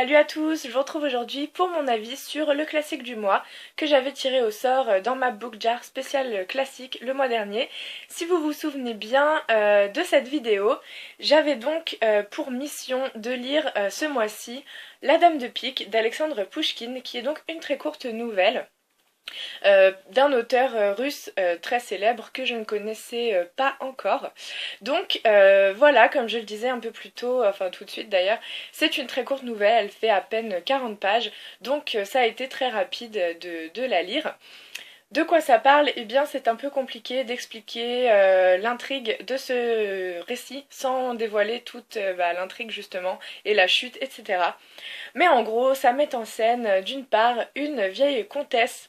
Salut à tous, je vous retrouve aujourd'hui pour mon avis sur le classique du mois que j'avais tiré au sort dans ma book jar spéciale classique le mois dernier. Si vous vous souvenez bien de cette vidéo, j'avais donc pour mission de lire ce mois-ci La Dame de Pique d'Alexandre Pouchkine, qui est donc une très courte nouvelle. D'un auteur russe très célèbre que je ne connaissais pas encore. Donc voilà, comme je le disais un peu plus tôt, enfin tout de suite d'ailleurs, c'est une très courte nouvelle, elle fait à peine 40 pages, donc ça a été très rapide de la lire. De quoi ça parle? Eh bien c'est un peu compliqué d'expliquer l'intrigue de ce récit sans dévoiler toute l'intrigue justement et la chute, etc. Mais en gros ça met en scène d'une part une vieille comtesse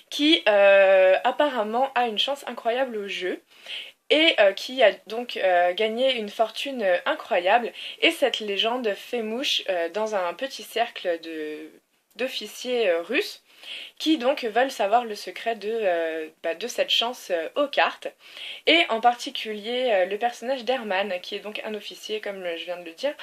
qui apparemment a une chance incroyable au jeu et qui a donc gagné une fortune incroyable. Et cette légende fait mouche dans un petit cercle d'officiers russes qui donc veulent savoir le secret de cette chance aux cartes. Et en particulier le personnage d'Herman, qui est donc un officier comme je viens de le dire,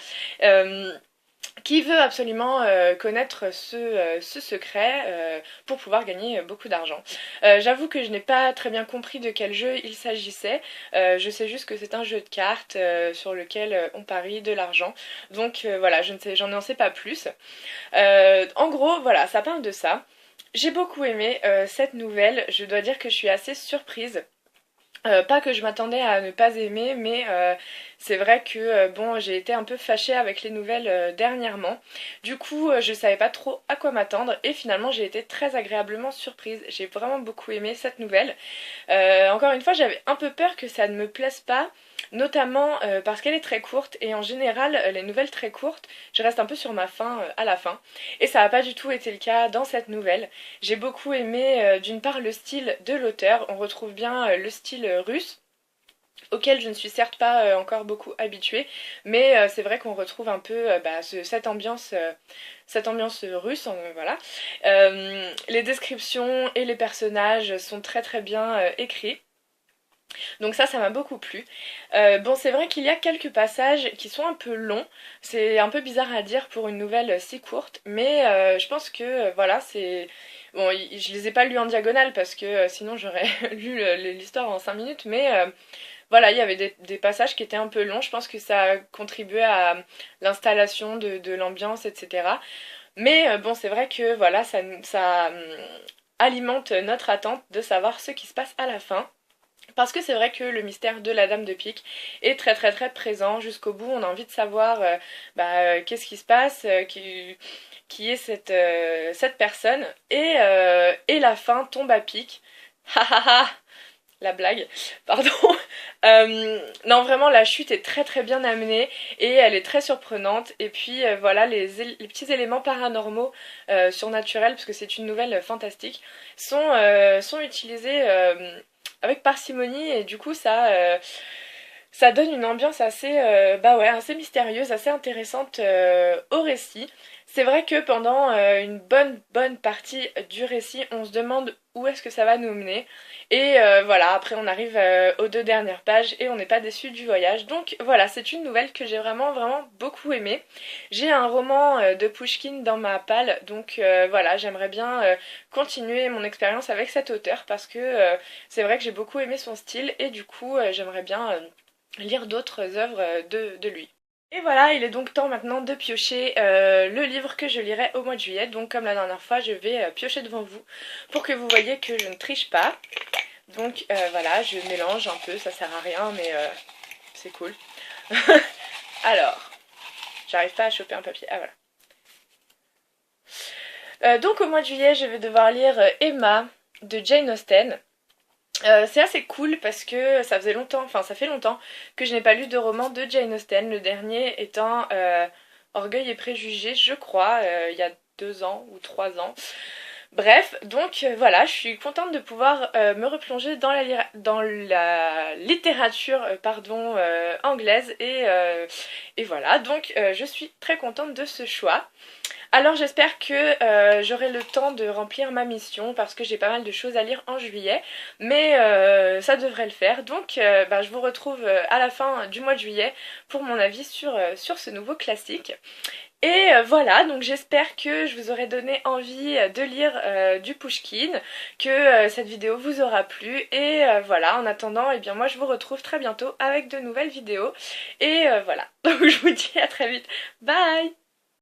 qui veut absolument connaître ce secret pour pouvoir gagner beaucoup d'argent. J'avoue que je n'ai pas très bien compris de quel jeu il s'agissait. Je sais juste que c'est un jeu de cartes sur lequel on parie de l'argent. Donc voilà, j'en sais pas plus. En gros, voilà, ça parle de ça. J'ai beaucoup aimé cette nouvelle. Je dois dire que je suis assez surprise. Pas que je m'attendais à ne pas aimer, mais c'est vrai que bon, j'ai été un peu fâchée avec les nouvelles dernièrement. Du coup, je savais pas trop à quoi m'attendre et finalement j'ai été très agréablement surprise. J'ai vraiment beaucoup aimé cette nouvelle. Encore une fois, j'avais un peu peur que ça ne me plaise pas, notamment parce qu'elle est très courte et en général, les nouvelles très courtes, je reste un peu sur ma faim à la fin. Et ça n'a pas du tout été le cas dans cette nouvelle. J'ai beaucoup aimé d'une part le style de l'auteur, on retrouve bien le style russe, auquel je ne suis certes pas encore beaucoup habituée, mais c'est vrai qu'on retrouve un peu cette ambiance russe, voilà. Les descriptions et les personnages sont très très bien écrits. Donc ça m'a beaucoup plu. Bon, c'est vrai qu'il y a quelques passages qui sont un peu longs. C'est un peu bizarre à dire pour une nouvelle si courte, mais je pense que voilà, c'est... Bon, je les ai pas lus en diagonale parce que sinon j'aurais lu l'histoire en 5 minutes, mais voilà, il y avait des passages qui étaient un peu longs. Je pense que ça a contribué à l'installation de l'ambiance, etc. Mais bon, c'est vrai que voilà, ça alimente notre attente de savoir ce qui se passe à la fin. Parce que c'est vrai que le mystère de la Dame de Pique est très très très présent jusqu'au bout. On a envie de savoir qu'est-ce qui se passe, qui est cette personne. Et la fin tombe à pic. Ha ha ha, la blague, pardon. Non, vraiment, la chute est très très bien amenée et elle est très surprenante. Et puis voilà, les petits éléments paranormaux, surnaturels, parce que c'est une nouvelle fantastique, sont utilisés avec parcimonie et du coup ça donne une ambiance assez, assez mystérieuse, assez intéressante au récit. C'est vrai que pendant une bonne partie du récit, on se demande où est-ce que ça va nous mener. Et voilà, après on arrive aux 2 dernières pages et on n'est pas déçu du voyage. Donc voilà, c'est une nouvelle que j'ai vraiment vraiment beaucoup aimée. J'ai un roman de Pouchkine dans ma palle, donc voilà, j'aimerais bien continuer mon expérience avec cet auteur parce que c'est vrai que j'ai beaucoup aimé son style et du coup j'aimerais bien lire d'autres œuvres de lui. Et voilà, il est donc temps maintenant de piocher le livre que je lirai au mois de juillet. Donc comme la dernière fois, je vais piocher devant vous pour que vous voyez que je ne triche pas. Donc voilà, je mélange un peu, ça sert à rien, mais c'est cool. Alors, j'arrive pas à choper un papier. Ah voilà. Donc au mois de juillet, je vais devoir lire Emma de Jane Austen. C'est assez cool parce que ça fait longtemps que je n'ai pas lu de roman de Jane Austen, le dernier étant Orgueil et Préjugés, je crois, il y a 2 ans ou 3 ans. Bref, donc voilà, je suis contente de pouvoir me replonger dans la littérature anglaise et voilà, donc je suis très contente de ce choix. Alors j'espère que j'aurai le temps de remplir ma mission parce que j'ai pas mal de choses à lire en juillet, mais ça devrait le faire. Donc je vous retrouve à la fin du mois de juillet pour mon avis sur ce nouveau classique. Et voilà, donc j'espère que je vous aurai donné envie de lire du Pushkin, que cette vidéo vous aura plu. Et voilà, en attendant, eh bien moi je vous retrouve très bientôt avec de nouvelles vidéos. Et voilà, donc je vous dis à très vite. Bye!